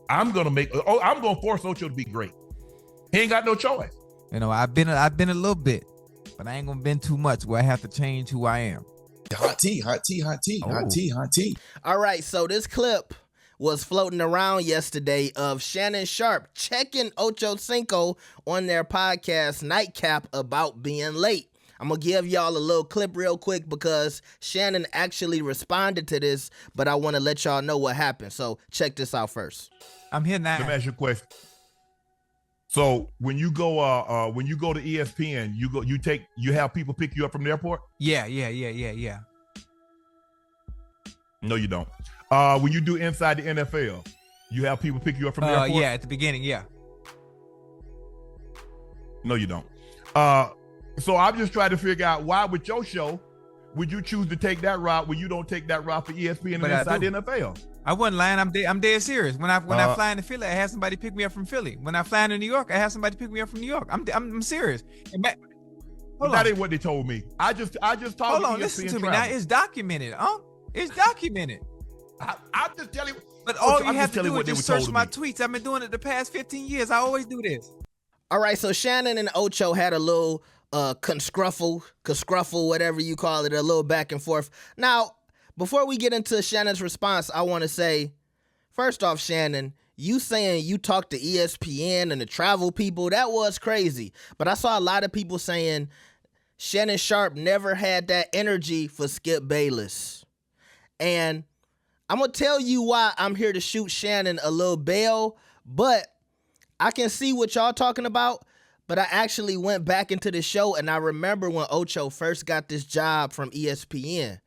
I'm gonna force Ocho to be great. He ain't got no choice. You know, I've been a little bit, but I ain't gonna been too much where I have to change who I am. Hot tea. All right, so this clip was floating around yesterday of Shannon Sharpe checking Ocho Cinco on their podcast Nightcap about being late. I'm going to give y'all a little clip real quick because Shannon actually responded to this, but I want to let y'all know what happened. So check this out first. I'm here now. Let me ask you a question. So when you go to ESPN, you have people pick you up from the airport? Yeah. No, you don't. When you do inside the NFL, you have people pick you up from the airport? Yeah, at the beginning, yeah. No, you don't. So I'm just trying to figure out why with your show would you choose to take that route when you don't take that route for ESPN and inside the NFL? I wasn't lying. I'm dead serious. When I fly into Philly, I have somebody pick me up from Philly. When I fly into New York, I have somebody pick me up from New York. I'm serious. That ain't what they told me. I just talked to ESPN. Hold on, listen to me now. It's documented. It's documented. I'm just telling you. But all you have to do is just search my tweets. I've been doing it the past 15 years. I always do this. All right, so Shannon and Ocho had a little conscruffle, whatever you call it, a little back and forth. Now, before we get into Shannon's response, I want to say, first off, Shannon, you saying you talked to ESPN and the travel people, that was crazy. But I saw a lot of people saying Shannon Sharpe never had that energy for Skip Bayless. And I'm going to tell you why I'm here to shoot Shannon a little bail, but I can see what y'all talking about. But I actually went back into the show, and I remember when Ocho first got this job from ESPN.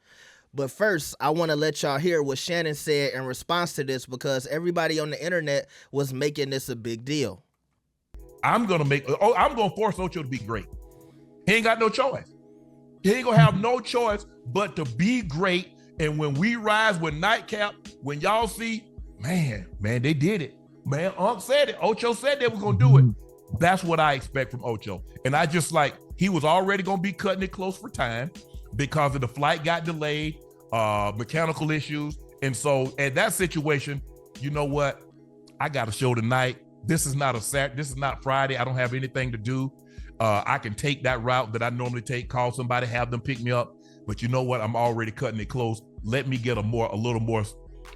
But first, I want to let y'all hear what Shannon said in response to this because everybody on the internet was making this a big deal. I'm gonna force Ocho to be great. He ain't got no choice. He ain't gonna have no choice but to be great. And when we rise with Nightcap, when y'all see, man, they did it. Man, said it. Ocho said they were gonna do it. That's what I expect from Ocho. And I just he was already gonna be cutting it close for time because of the flight got delayed, mechanical issues. And so at that situation, you know what? I got a show tonight. This is not this is not Friday. I don't have anything to do. I can take that route that I normally take, call somebody, have them pick me up. But you know what? I'm already cutting it close. Let me get a little more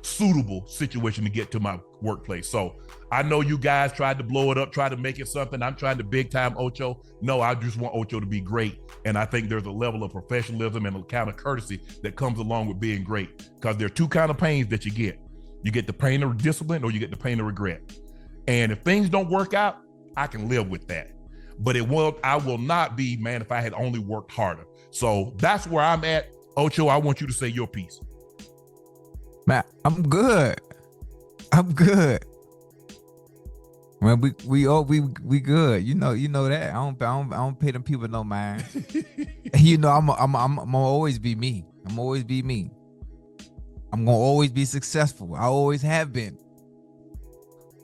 suitable situation to get to my workplace. So I know you guys tried to blow it up, try to make it something. I'm trying to big time Ocho. No, I just want Ocho to be great. And I think there's a level of professionalism and a kind of courtesy that comes along with being great, because there are two kind of pains that you get. You get the pain of discipline or you get the pain of regret. And if things don't work out, I can live with that. But I will not be, man, if I had only worked harder. So that's where I'm at. Ocho, I want you to say your piece. Man, I'm good. Man, we good. You know that. I don't pay them people no mind. You know, I'm gonna always be me. I'm gonna always be successful. I always have been.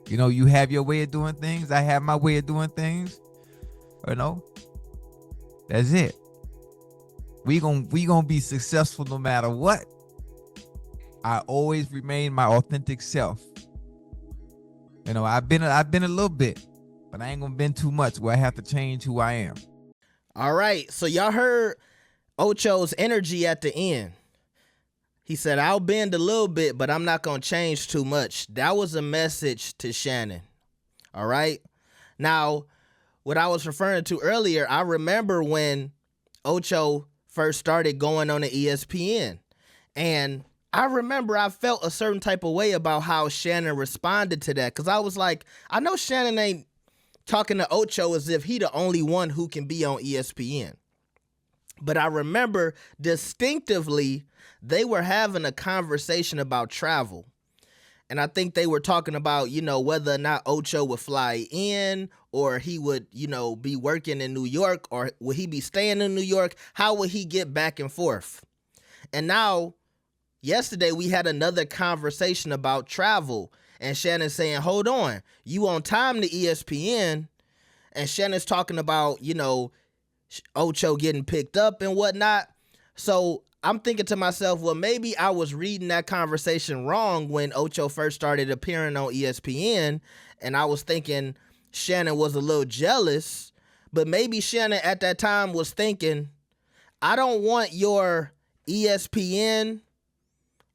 You know, you have your way of doing things. I have my way of doing things. You know, that's it. We gonna be successful no matter what. I always remain my authentic self. You know, I've been a little bit, but I ain't gonna been too much where I have to change who I am. All right, so y'all heard Ocho's energy at the end. He said, I'll bend a little bit, but I'm not gonna change too much. That was a message to Shannon. All right. Now, what I was referring to earlier, I remember when Ocho first started going on the ESPN, and I remember I felt a certain type of way about how Shannon responded to that, because I was like, I know Shannon ain't talking to Ocho as if he the only one who can be on ESPN. But I remember distinctively they were having a conversation about travel. And I think they were talking about, you know, whether or not Ocho would fly in or he would, you know, be working in New York, or would he be staying in New York? How would he get back and forth? And now, yesterday, we had another conversation about travel, and Shannon saying, hold on, you on time to ESPN, and Shannon's talking about, you know, Ocho getting picked up and whatnot. So I'm thinking to myself, well, maybe I was reading that conversation wrong when Ocho first started appearing on ESPN, and I was thinking Shannon was a little jealous, but maybe Shannon at that time was thinking, I don't want your ESPN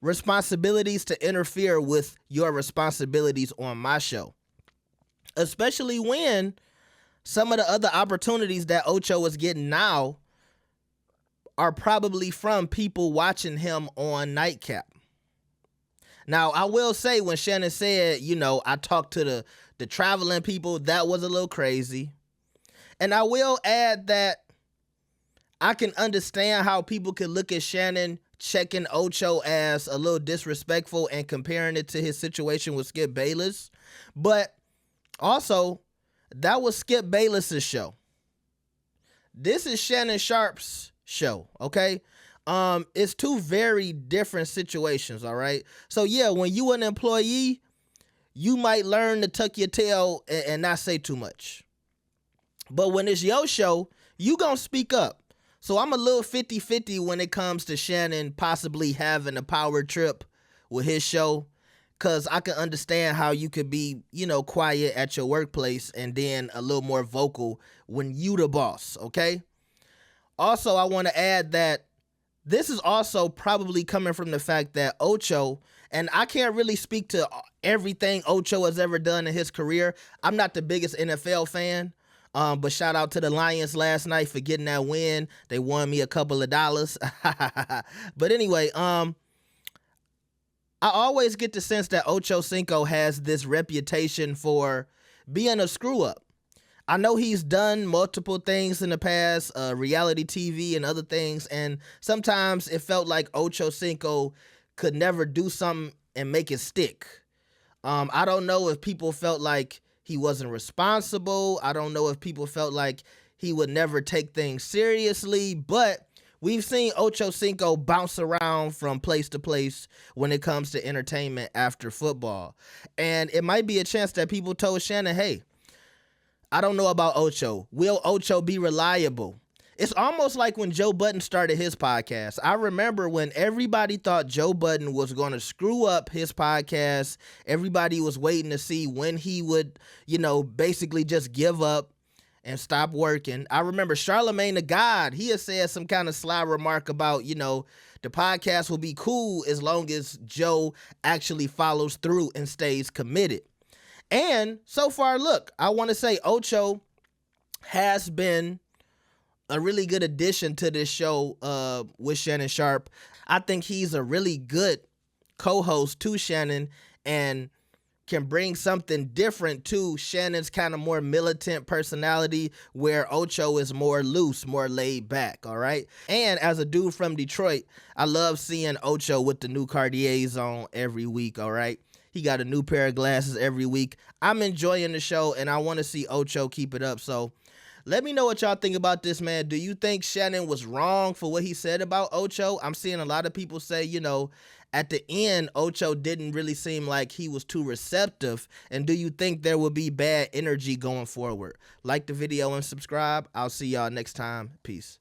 responsibilities to interfere with your responsibilities on my show, especially when some of the other opportunities that Ocho is getting now are probably from people watching him on Nightcap. Now, I will say when Shannon said, I talked to the traveling people, that was a little crazy. And I will add that I can understand how people could look at Shannon checking Ocho as a little disrespectful and comparing it to his situation with Skip Bayless. But also, that was Skip Bayless's show. This is Shannon Sharpe's show, okay? It's two very different situations, all right? So yeah, when you an employee, you might learn to tuck your tail and not say too much. But when it's your show, you gonna speak up. So I'm a little 50-50 when it comes to Shannon possibly having a power trip with his show, because I can understand how you could be, quiet at your workplace and then a little more vocal when you the boss, okay? Also, I want to add that this is also probably coming from the fact that Ocho, and I can't really speak to everything Ocho has ever done in his career. I'm not the biggest NFL fan. But shout out to the Lions last night for getting that win. They won me a couple of dollars. But anyway, I always get the sense that Ocho Cinco has this reputation for being a screw up. I know he's done multiple things in the past, reality TV and other things, and sometimes it felt like Ocho Cinco could never do something and make it stick. I don't know if people felt like he wasn't responsible. I don't know if people felt like he would never take things seriously, but we've seen Ocho Cinco bounce around from place to place when it comes to entertainment after football. And it might be a chance that people told Shannon, hey, I don't know about Ocho. Will Ocho be reliable? It's almost like when Joe Budden started his podcast. I remember when everybody thought Joe Budden was going to screw up his podcast. Everybody was waiting to see when he would, basically just give up and stop working. I remember Charlemagne the God, he had said some kind of sly remark about, the podcast will be cool as long as Joe actually follows through and stays committed. And so far, look, I want to say Ocho has been a really good addition to this show with Shannon Sharpe. I think he's a really good co-host to Shannon and can bring something different to Shannon's kind of more militant personality, where Ocho is more loose, more laid back, all right? And as a dude from Detroit, I love seeing Ocho with the new Cartiers on every week, all right? He got a new pair of glasses every week. I'm enjoying the show, and I want to see Ocho keep it up, so let me know what y'all think about this, man. Do you think Shannon was wrong for what he said about Ocho? I'm seeing a lot of people say, at the end, Ocho didn't really seem like he was too receptive. And do you think there will be bad energy going forward? Like the video and subscribe. I'll see y'all next time. Peace.